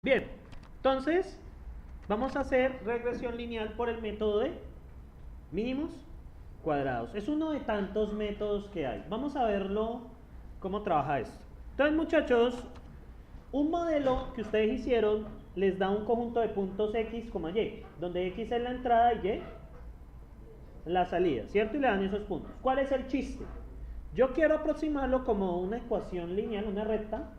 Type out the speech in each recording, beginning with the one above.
Bien, entonces vamos a hacer regresión lineal por el método de mínimos cuadrados. Es uno de tantos métodos que hay. Vamos a verlo cómo trabaja esto. Entonces, muchachos, un modelo que ustedes hicieron les da un conjunto de puntos X, Y, donde X es la entrada y Y la salida, ¿cierto? Y le dan esos puntos. ¿Cuál es el chiste? Yo quiero aproximarlo como una ecuación lineal, una recta,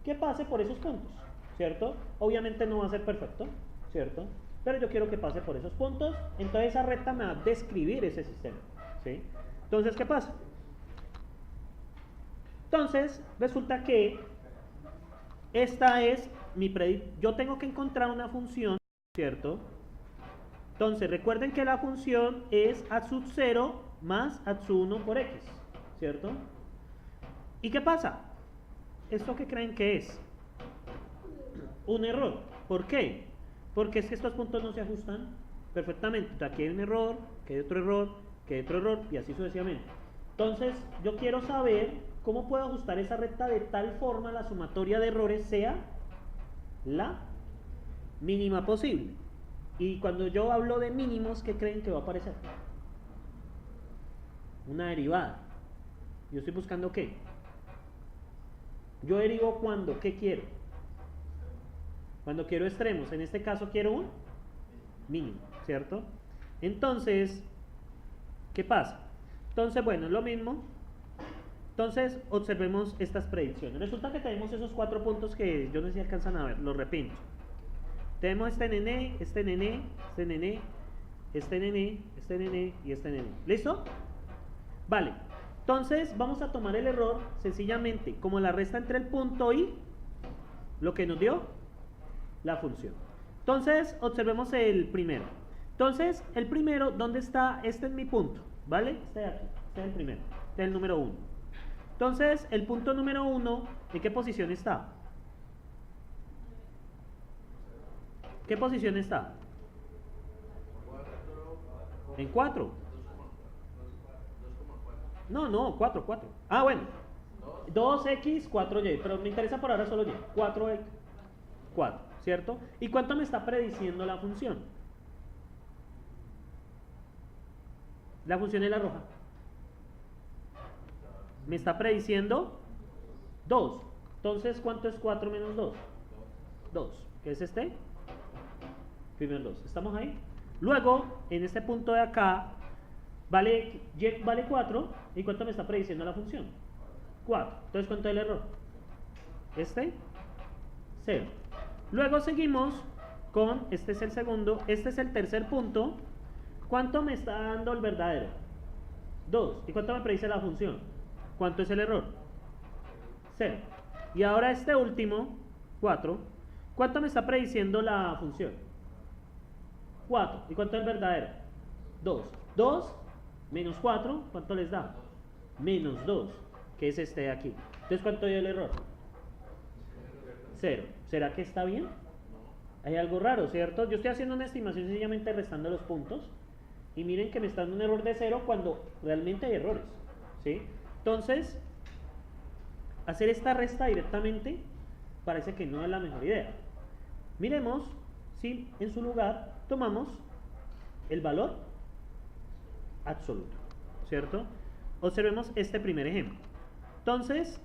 que pase por esos puntos, ¿cierto? Obviamente no va a ser perfecto, ¿cierto? Pero yo quiero que pase por esos puntos, entonces esa recta me va a describir ese sistema, ¿sí? Entonces, ¿qué pasa? Entonces, resulta que esta es mi predicción. Yo tengo que encontrar una función, ¿cierto? Entonces, recuerden que la función es a sub 0 más a sub 1 por x, ¿cierto? ¿Y qué pasa? ¿Esto qué creen que es? Un error. ¿Por qué? Porque es que estos puntos no se ajustan perfectamente. Entonces, aquí hay un error, que hay otro error, que hay otro error, y así sucesivamente. Entonces, yo quiero saber cómo puedo ajustar esa recta de tal forma la sumatoria de errores sea la mínima posible. Y cuando yo hablo de mínimos, ¿qué creen que va a aparecer? Una derivada. Yo estoy buscando ¿qué? Yo derivo cuando, ¿qué quiero? Cuando quiero extremos. En este caso quiero un mínimo, ¿cierto? Entonces, ¿qué pasa? Entonces, bueno, es lo mismo. Entonces, observemos estas predicciones. Resulta que tenemos esos 4 puntos que yo no sé si alcanzan a ver, los repito. Tenemos este nené, este nené, este nené, este nené, este nené y este nené. ¿Listo? Vale. Entonces, vamos a tomar el error sencillamente como la resta entre el punto y lo que nos dio la función. Entonces, observemos el primero. Entonces, el primero, ¿dónde está? Este es mi punto, ¿vale? Este de aquí, este es el primero, este es el número 1. Entonces, el punto número 1, ¿en qué posición está? ¿Qué posición está? En 4. No, 4, 4. Ah, bueno. 2x, 4y, pero me interesa por ahora solo y. 4x, 4, ¿cierto? ¿Y cuánto me está prediciendo la función? La función es la roja. Me está prediciendo 2. Entonces, ¿cuánto es 4 menos 2? 2. ¿Qué es este? Primer 2. ¿Estamos ahí? Luego, en este punto de acá, vale, y vale 4. ¿Y cuánto me está prediciendo la función? 4. Entonces, ¿cuánto es el error? Este, 0. Luego seguimos con, este es el segundo, este es el tercer punto. ¿Cuánto me está dando el verdadero? 2. ¿Y cuánto me predice la función? ¿Cuánto es el error? 0. Y ahora este último, 4. ¿Cuánto me está prediciendo la función? 4. ¿Y cuánto es el verdadero? 2. 2 menos 4, ¿cuánto les da? Menos 2, que es este de aquí. Entonces, ¿cuánto dio el error? 0. ¿Será que está bien? Hay algo raro, ¿cierto? Yo estoy haciendo una estimación sencillamente restando los puntos. Y miren que me está dando un error de 0 cuando realmente hay errores, ¿sí? Entonces, hacer esta resta directamente parece que no es la mejor idea. Miremos si en su lugar tomamos el valor absoluto, ¿cierto? Observemos este primer ejemplo. Entonces,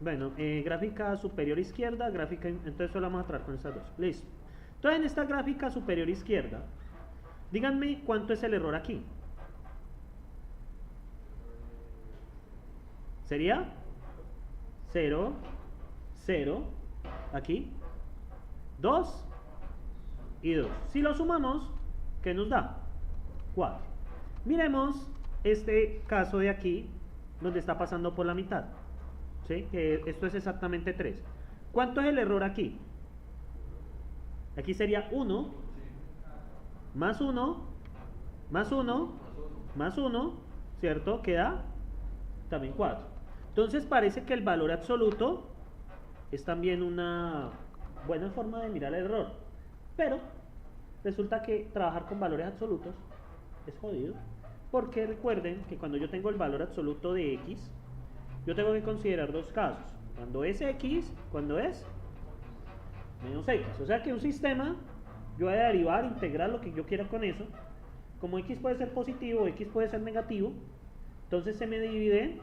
bueno, gráfica superior izquierda, gráfica, entonces solo vamos a tratar con estas dos. Listo. Entonces, en esta gráfica superior izquierda, díganme cuánto es el error aquí. Sería 0, 0, aquí, 2 y 2. Si lo sumamos, ¿qué nos da? 4. Miremos este caso de aquí, donde está pasando por la mitad. ¿Sí? Esto es exactamente 3. ¿Cuánto es el error aquí? Aquí sería 1, más 1, más 1, más 1, ¿cierto? Queda también 4. Entonces parece que el valor absoluto es también una buena forma de mirar el error. Pero resulta que trabajar con valores absolutos es jodido. Porque recuerden que cuando yo tengo el valor absoluto de x, yo tengo que considerar dos casos. Cuando es x, cuando es menos x. O sea que un sistema, yo voy a derivar, integrar lo que yo quiera con eso. Como x puede ser positivo, x puede ser negativo, entonces se me divide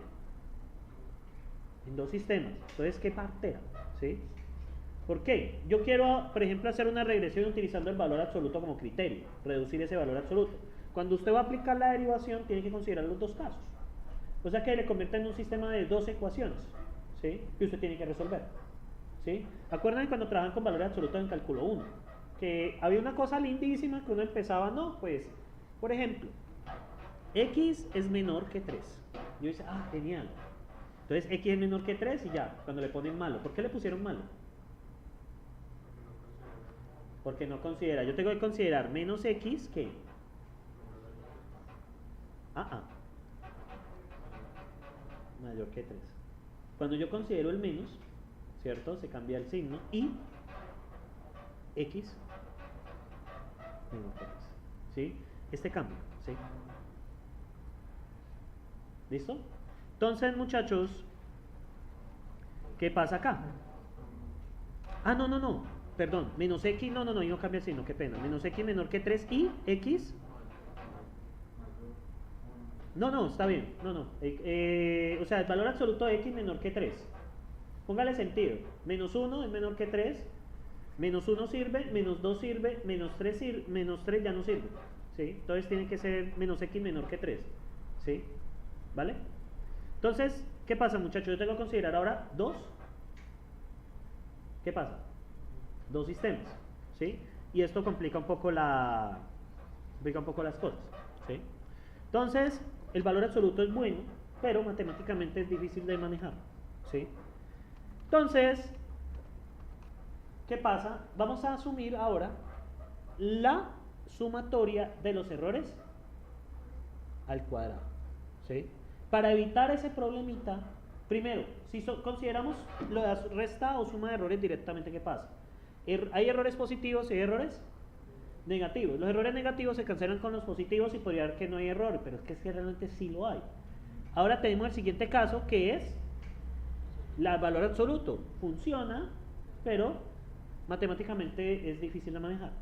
en dos sistemas. Entonces, ¿qué partera? ¿Sí? ¿Por qué? Yo quiero, por ejemplo, hacer una regresión utilizando el valor absoluto como criterio, reducir ese valor absoluto. Cuando usted va a aplicar la derivación, tiene que considerar los dos casos. O sea que le convierte en un sistema de dos ecuaciones, ¿sí? Que usted tiene que resolver, ¿sí? Acuerdan cuando trabajan con valores absolutos en cálculo 1, que había una cosa lindísima que uno empezaba, no, pues, por ejemplo, x es menor que 3. Yo dice, ah, genial. Entonces x es menor que 3 y ya, cuando le ponen malo. ¿Por qué le pusieron malo? Porque no considera. Yo tengo que considerar menos x que... mayor que 3. Cuando yo considero el menos, ¿cierto? Se cambia el signo y x menor que 3. ¿Sí? Este cambio, ¿sí? ¿Listo? Entonces, muchachos, ¿qué pasa acá? Ah, no. Perdón, menos x, no, y no cambia el signo, qué pena. Menos x menor que 3 y x... No, está bien, o sea, el valor absoluto de x menor que 3. Póngale sentido. Menos 1 es menor que 3. Menos 1 sirve, menos 2 sirve, menos 3 ya no sirve, ¿sí? Entonces tiene que ser menos x menor que 3, ¿sí? ¿Vale? Entonces, ¿qué pasa, muchachos? Yo tengo que considerar ahora dos. ¿Qué pasa? Dos sistemas, ¿sí? Y esto complica un poco las cosas, ¿sí? Entonces, el valor absoluto es bueno, pero matemáticamente es difícil de manejar, ¿sí? Entonces, ¿qué pasa? Vamos a asumir ahora la sumatoria de los errores al cuadrado, ¿sí? Para evitar ese problemita, primero, si consideramos la resta o suma de errores directamente, ¿qué pasa? Hay errores positivos y hay errores negativos. Los errores negativos se cancelan con los positivos y podría ver que no hay error, pero es que realmente sí lo hay. Ahora tenemos el siguiente caso, que es el valor absoluto. Funciona, pero matemáticamente es difícil de manejar.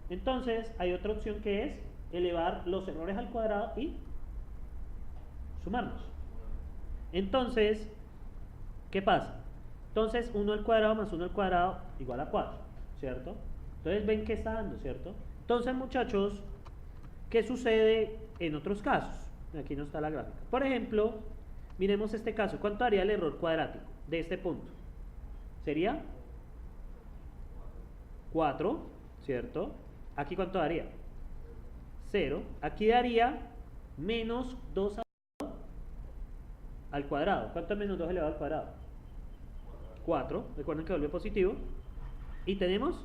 Entonces hay otra opción que es elevar los errores al cuadrado y sumarlos. Entonces, ¿qué pasa? Entonces 1 al cuadrado más 1 al cuadrado igual a 4, ¿cierto? Entonces ven que está dando, ¿cierto? Entonces, muchachos, ¿qué sucede en otros casos? Aquí no está la gráfica. Por ejemplo, miremos este caso. ¿Cuánto daría el error cuadrático de este punto? Sería 4, ¿cierto? ¿Aquí cuánto daría? 0. Aquí daría menos 2 al cuadrado. ¿Cuánto es menos 2 elevado al cuadrado? 4. Recuerden que vuelve positivo. Y tenemos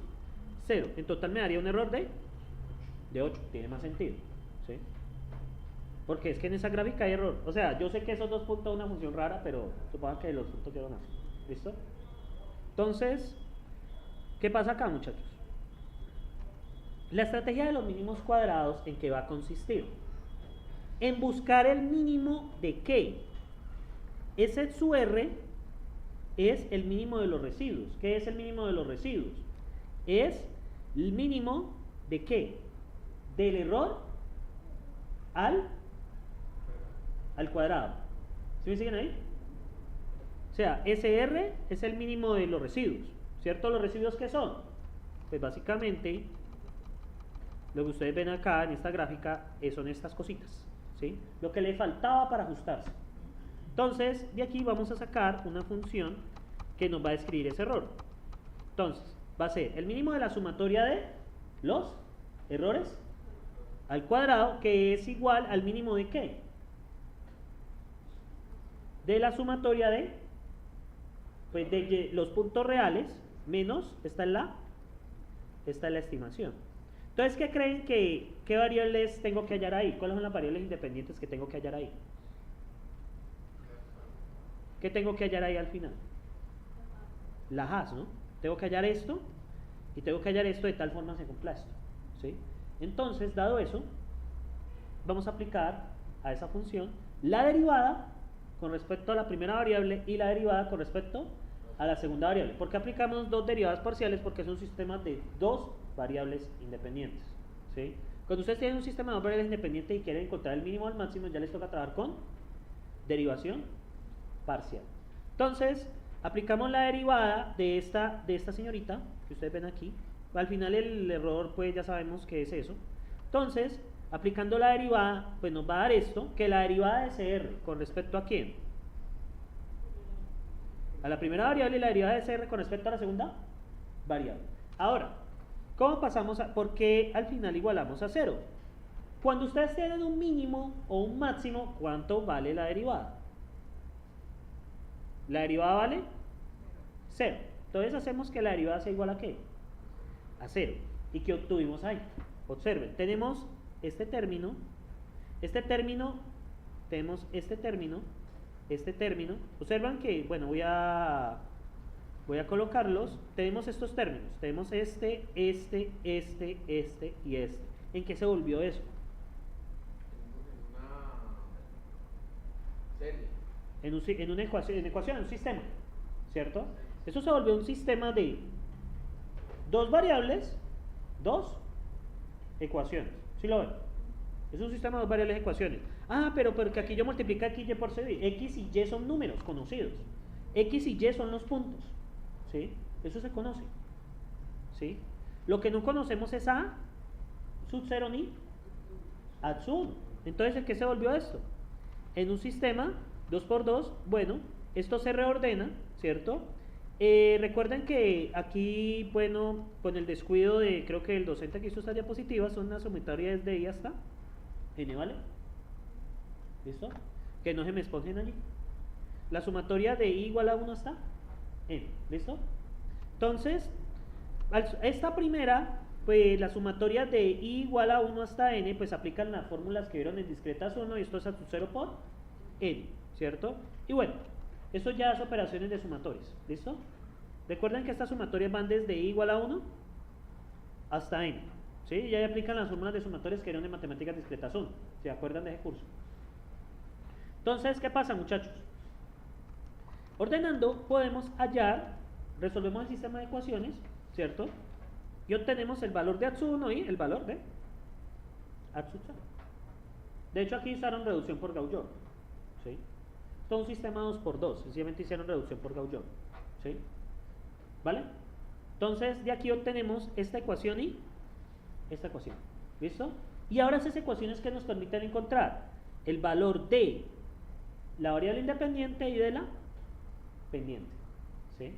0. En total me daría un error de 8. Tiene más sentido, ¿sí? Porque es que en esa gráfica hay error. O sea, yo sé que esos dos puntos son una función rara, pero supongan que los puntos quedan así. ¿Listo? Entonces, ¿qué pasa acá, muchachos? La estrategia de los mínimos cuadrados, ¿en qué va a consistir? En buscar el mínimo de ¿qué? Ese su R es el mínimo de los residuos. ¿Qué es el mínimo de los residuos? Es el mínimo de ¿qué? Del error al cuadrado. ¿Sí me siguen ahí? O sea, SR es el mínimo de los residuos, ¿cierto? ¿Los residuos qué son? Pues básicamente lo que ustedes ven acá en esta gráfica son estas cositas, ¿sí? Lo que le faltaba para ajustarse. Entonces, de aquí vamos a sacar una función que nos va a describir ese error. Entonces, va a ser el mínimo de la sumatoria de los errores al cuadrado, que es igual al mínimo de ¿qué? De la sumatoria de, pues de los puntos reales menos, esta es la estimación. Entonces, ¿qué creen qué variables tengo que hallar ahí? ¿Cuáles son las variables independientes que tengo que hallar ahí? ¿Qué tengo que hallar ahí al final? Las A's, ¿no? Tengo que hallar esto y tengo que hallar esto de tal forma se cumpla esto, ¿sí? Entonces, dado eso, vamos a aplicar a esa función la derivada con respecto a la primera variable y la derivada con respecto a la segunda variable. ¿Por qué aplicamos dos derivadas parciales? Porque es un sistema de dos variables independientes, ¿sí? Cuando ustedes tienen un sistema de dos variables independientes y quieren encontrar el mínimo o el máximo, ya les toca trabajar con derivación parcial. Entonces, aplicamos la derivada de esta señorita, que ustedes ven aquí. Al final el error, pues ya sabemos que es eso. Entonces, aplicando la derivada, pues nos va a dar esto, que la derivada de CR, ¿con respecto a quién? A la primera variable, y la derivada de CR con respecto a la segunda variable. Ahora, ¿cómo pasamos a, por qué al final igualamos a 0? Cuando ustedes tienen un mínimo o un máximo, ¿cuánto vale la derivada? La derivada vale 0. Entonces hacemos que la derivada sea igual a ¿qué? A 0. ¿Y qué obtuvimos ahí? Observen, tenemos este término, tenemos este término. Observan que, bueno, voy a colocarlos. Tenemos estos términos, tenemos este y este. ¿En qué se volvió eso? En una ecuación, un sistema, ¿cierto? Eso se volvió un sistema de dos variables, dos ecuaciones. ¿Sí lo ven? Es un sistema de dos variables ecuaciones. Ah, pero que aquí yo multiplico aquí y por C. X y Y son números conocidos. X y Y son los puntos. ¿Sí? Eso se conoce. ¿Sí? Lo que no conocemos es A sub 0 ni A sub 1. Entonces, ¿en qué se volvió esto? En un sistema 2 por 2, bueno, esto se reordena, ¿cierto? Recuerden que aquí, bueno, con el descuido de, creo que el docente que hizo estas diapositivas, son una sumatoria desde I hasta N, ¿vale? ¿Listo? Que no se me esponjen allí. La sumatoria de I igual a 1 hasta N, ¿listo? Entonces, esta primera, pues la sumatoria de I igual a 1 hasta N, pues aplican las fórmulas que vieron en discretas 1 y esto es a sub 0 por N, ¿cierto? Y bueno, eso ya es operaciones de sumatorias, ¿listo? Recuerden que estas sumatorias van desde I igual a 1 hasta N, ¿sí? Ya aplican las fórmulas de sumatorias que vieron en matemáticas discretas 1, ¿se acuerdan de ese curso? Entonces, ¿qué pasa, muchachos? Ordenando, podemos hallar, resolvemos el sistema de ecuaciones, ¿cierto? Y obtenemos el valor de A1 y el valor de A0. De hecho, aquí usaron reducción por Gaussian, ¿sí? Todo un sistema 2×2, sencillamente hicieron reducción por Gaussian, ¿sí? ¿Vale? Entonces, de aquí obtenemos esta ecuación y esta ecuación, ¿listo? Y ahora esas ecuaciones que nos permiten encontrar el valor de la variable independiente y de la pendiente, ¿sí?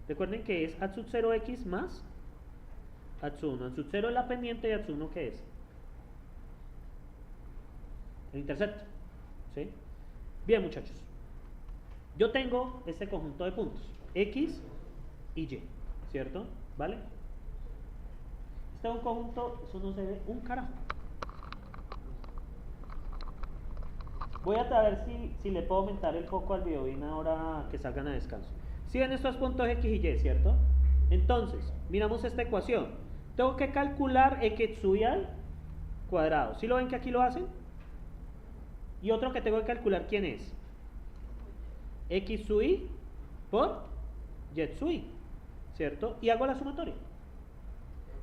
Recuerden que es A0x más A1. A0 es la pendiente y A1 ¿qué es? El intercepto, ¿sí? Bien, muchachos. Yo tengo este conjunto de puntos, X y Y, ¿cierto? ¿Vale? Este es un conjunto, eso no se ve un carajo. Voy a ver si le puedo aumentar el foco al videoín ahora que salgan a descanso. Si ven estos puntos X y Y, ¿cierto? Entonces, miramos esta ecuación. Tengo que calcular X y al cuadrado. ¿Sí lo ven que aquí lo hacen? Y otro que tengo que calcular, ¿quién es? X sub I por Y sub I, ¿cierto? Y hago la sumatoria.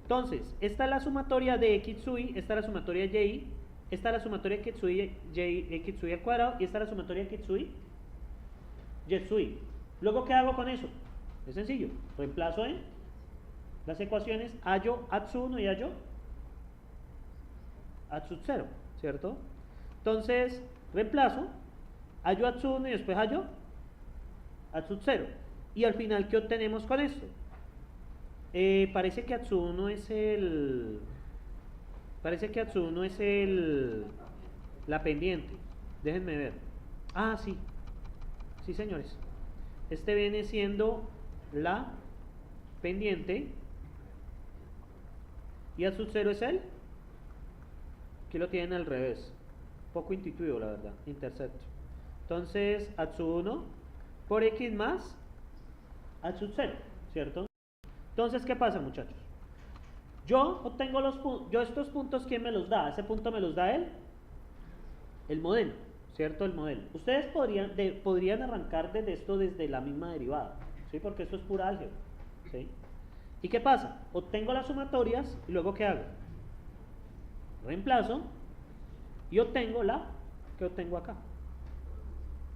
Entonces, esta es la sumatoria de X sub I, esta es la sumatoria de Y, esta es la sumatoria de X sub I, X sub I al cuadrado, y esta es la sumatoria de X sub I, Y sub I. Luego, ¿qué hago con eso? Es sencillo, reemplazo en las ecuaciones, hallo A1 y hallo A0, ¿cierto? Entonces, reemplazo, hallo A1 y después hallo A0. Y al final, ¿qué obtenemos con esto? Parece que A1 es el... Parece que A1 es la pendiente. Déjenme ver. Ah, sí. Sí, señores. Este viene siendo la pendiente. Y A0 es el... Aquí lo tienen al revés. Poco intuitivo, la verdad. Intercepto. Entonces, A1 por X más A0, ¿cierto? Entonces, ¿qué pasa, muchachos? Yo obtengo los puntos. Yo estos puntos, ¿quién me los da? Ese punto me los da el modelo, ¿cierto? El modelo. Ustedes podrían arrancar desde esto, desde la misma derivada. ¿sí? Porque esto es pura álgebra, ¿sí? ¿Y qué pasa? Obtengo las sumatorias y luego ¿qué hago? Reemplazo y obtengo que obtengo acá,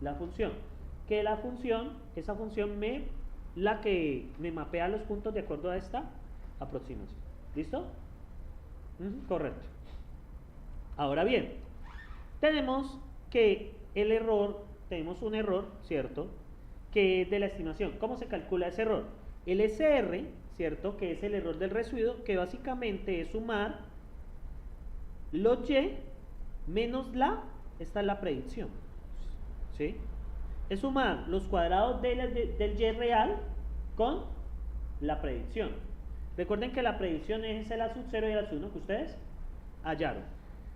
la función. Que la función, esa función la que me mapea los puntos de acuerdo a esta aproximación. ¿Listo? Correcto. Ahora bien, tenemos tenemos un error, ¿cierto? Que es de la estimación. ¿Cómo se calcula ese error? El SR, ¿cierto? Que es el error del residuo, que básicamente es sumar los Y menos esta es la predicción, ¿sí? Es sumar los cuadrados del Y real con la predicción. Recuerden que la predicción es el A sub 0 y el A sub 1 que ustedes hallaron.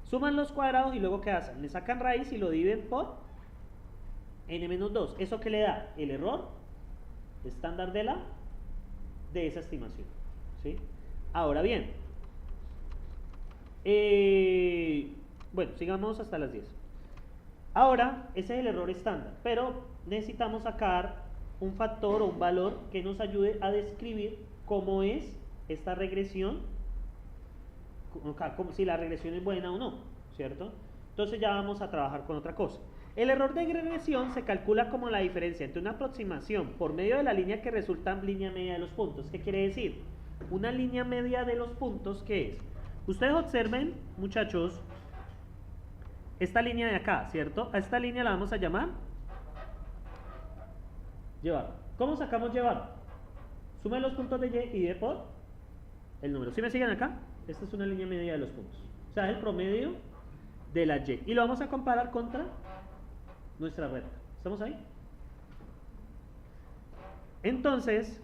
Suman los cuadrados y luego ¿qué hacen? Le sacan raíz y lo dividen por n-2. ¿Eso qué le da? El error estándar de esa estimación, ¿sí? Ahora bien, bueno, sigamos hasta las 10. Ahora, ese es el error estándar, pero necesitamos sacar un factor o un valor que nos ayude a describir cómo es esta regresión, como si la regresión es buena o no, ¿cierto? Entonces ya vamos a trabajar con otra cosa. El error de regresión se calcula como la diferencia entre una aproximación por medio de la línea que resulta en línea media de los puntos. ¿Qué quiere decir? Una línea media de los puntos, ¿qué es? Ustedes observen, muchachos, esta línea de acá, ¿cierto? A esta línea la vamos a llamar llevar. ¿Cómo sacamos llevar? Sumen los puntos de Y y divide por el número. ¿Sí me siguen acá? Esta es una línea media de los puntos. O sea, es el promedio de la Y. Y lo vamos a comparar contra nuestra recta. ¿Estamos ahí? Entonces,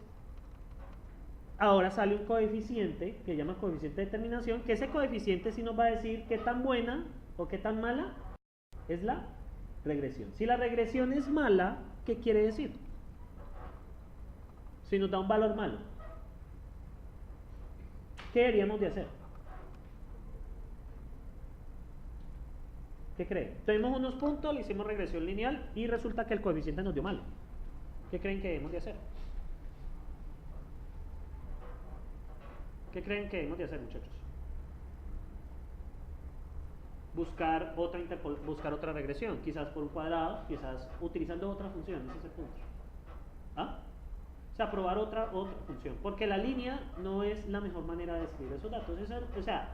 ahora sale un coeficiente que se llama coeficiente de determinación, que ese coeficiente sí nos va a decir qué tan buena o qué tan mala es la regresión. Si la regresión es mala, ¿qué quiere decir? Si nos da un valor malo, ¿qué deberíamos de hacer? ¿Qué creen? Tenemos unos puntos, le hicimos regresión lineal y resulta que el coeficiente nos dio malo. ¿Qué creen que debemos de hacer? ¿Qué creen que debemos de hacer, muchachos? Buscar otra regresión, quizás por un cuadrado, quizás utilizando otra función, ese es el punto. ¿Ah? O sea, probar otra función, porque la línea no es la mejor manera de escribir esos datos. O sea,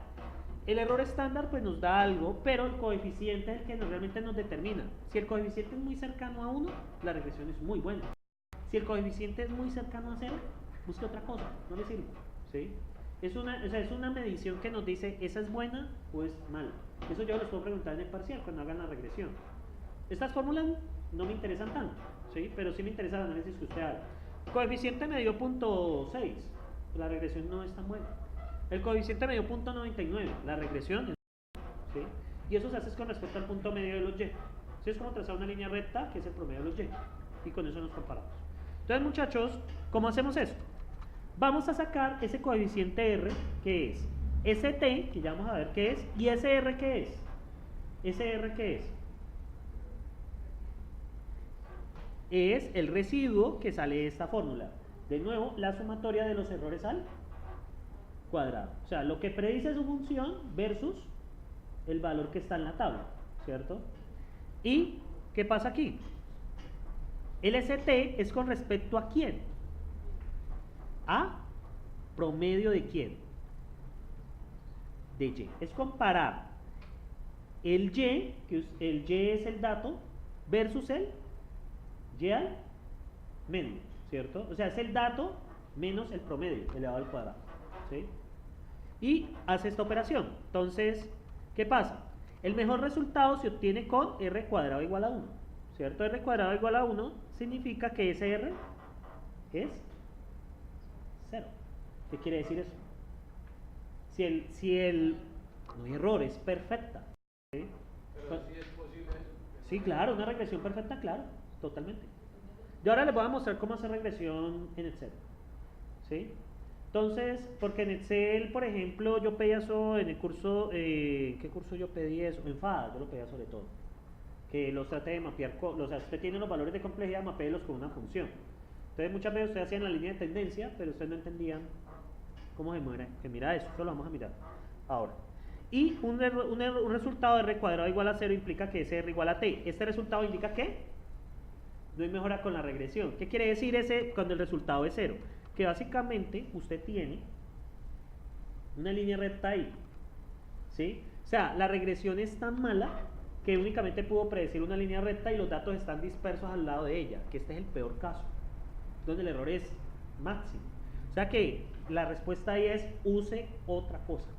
el error estándar pues nos da algo, pero el coeficiente es el que realmente nos determina. Si el coeficiente es muy cercano a 1, la regresión es muy buena. Si el coeficiente es muy cercano a 0, busque otra cosa, no le sirve, ¿sí? Es una medición que nos dice, ¿esa es buena o es mala? Eso yo les puedo preguntar en el parcial cuando hagan la regresión. Estas fórmulas no me interesan tanto, ¿sí? Pero sí me interesa el análisis que usted haga. Coeficiente me dio 0.6, la regresión no es tan buena. El coeficiente me dio 0.99, la regresión es, ¿sí? Y eso se hace con respecto al punto medio de los Y. ¿Sí? Es como trazar una línea recta que es el promedio de los Y. Y con eso nos comparamos. Entonces, muchachos, ¿cómo hacemos esto? Vamos a sacar ese coeficiente R, que es ST, que ya vamos a ver qué es, y SR, ¿qué es? ¿SR qué es? Es el residuo que sale de esta fórmula. De nuevo, la sumatoria de los errores al cuadrado. O sea, lo que predice su función versus el valor que está en la tabla, ¿cierto? ¿Y qué pasa aquí? El ST es con respecto a quién. ¿A promedio de quién? De Y. Es comparar el Y, que el Y es el dato, versus el Y al medio, ¿cierto? O sea, es el dato menos el promedio elevado al cuadrado, ¿sí? Y hace esta operación. Entonces, ¿qué pasa? El mejor resultado se obtiene con R cuadrado igual a 1, ¿cierto? R cuadrado igual a 1 significa que ese R es 0. ¿Qué quiere decir eso? No hay error, es perfecta. ¿Sí? Pero sí es posible. Sí, claro, una regresión perfecta, claro, totalmente. Yo ahora les voy a mostrar cómo hacer regresión en Excel. ¿Sí? Entonces, porque en Excel, por ejemplo, yo pedía eso en el curso, ¿qué curso yo pedí eso? En FADA, yo lo pedía sobre todo. Que los trate de mapear, o sea, usted tiene los valores de complejidad, mapeelos con una función. Entonces muchas veces ustedes hacían la línea de tendencia, pero ustedes no entendían cómo se mueve. Que mira eso lo vamos a mirar ahora. Y un resultado de R cuadrado igual a 0 implica que ese R igual a T. Este resultado indica que no hay mejora con la regresión. ¿Qué quiere decir ese cuando el resultado es 0? Que básicamente usted tiene una línea recta ahí, ¿sí? O sea, la regresión es tan mala que únicamente pudo predecir una línea recta y los datos están dispersos al lado de ella, que este es el peor caso, donde el error es máximo. O sea que la respuesta ahí es use otra cosa.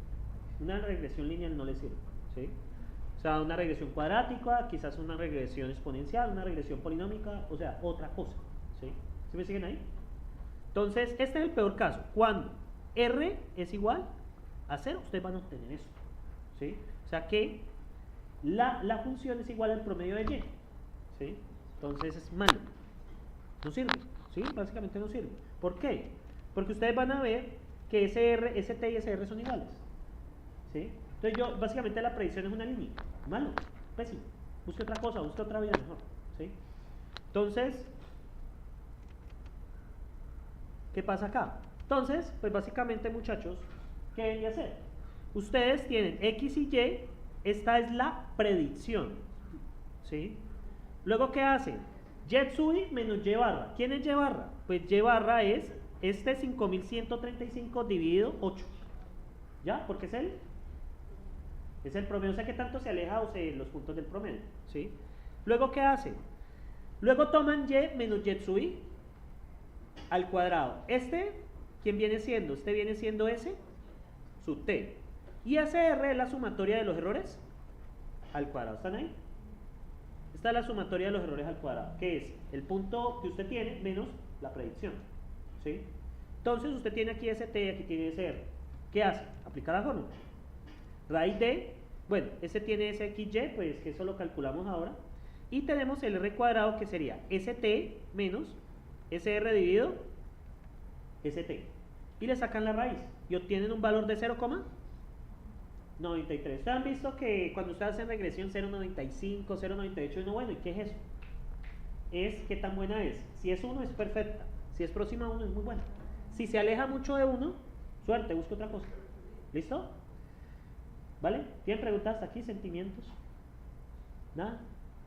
Una regresión lineal no le sirve, ¿sí? O sea, una regresión cuadrática, quizás una regresión exponencial, una regresión polinómica, o sea, otra cosa, ¿sí? ¿Sí me siguen ahí? Entonces, este es el peor caso. Cuando R es igual a 0, ustedes van a obtener eso, ¿sí? O sea que la función es igual al promedio de Y, ¿sí? Entonces es malo, no sirve, ¿sí? Básicamente no sirve. ¿Por qué? Porque ustedes van a ver que ese R, ese T y ese R son iguales, ¿sí? Entonces básicamente la predicción es una línea, malo, pésimo. Busque otra cosa, busque otra vida mejor, ¿sí? Entonces, ¿qué pasa acá? Entonces, pues básicamente muchachos, ¿qué deben de hacer? Ustedes tienen X y Y, esta es la predicción, ¿sí? Luego, ¿qué hacen? Y sub menos Y barra. ¿Quién es Y barra? Pues Y barra es este 5135 dividido 8, ¿ya? Porque es el promedio, o sea que tanto se aleja o los puntos del promedio, ¿sí? Luego, ¿qué hacen? Luego toman Y menos Y sub I al cuadrado. ¿Quién viene siendo? Este viene siendo S sub T. Y ese R es la sumatoria de los errores al cuadrado. ¿Están ahí? Esta es la sumatoria de los errores al cuadrado, que es el punto que usted tiene menos la predicción, ¿sí? Entonces usted tiene aquí ese T y aquí tiene ese R. ¿Qué hace? Aplicar la fórmula. Raíz de, bueno, ese tiene ese XY, pues que eso lo calculamos ahora. Y tenemos el R cuadrado que sería ST menos SR dividido ST. Y le sacan la raíz y obtienen un valor de 0,93. Ustedes han visto que cuando ustedes hacen regresión 0,95, 0,98, no, bueno, ¿y qué es eso? Es qué tan buena es. Si es 1 es perfecta, si es próxima a 1 es muy buena. Si se aleja mucho de 1, suerte, busque otra cosa. ¿Listo? ¿Vale? ¿Tienen preguntas hasta aquí? ¿Sentimientos? ¿Nada?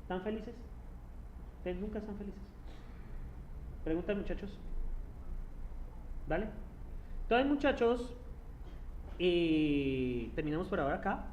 ¿Están felices? Ustedes nunca están felices. Preguntas, muchachos. ¿Vale? Entonces, muchachos, terminamos por ahora acá.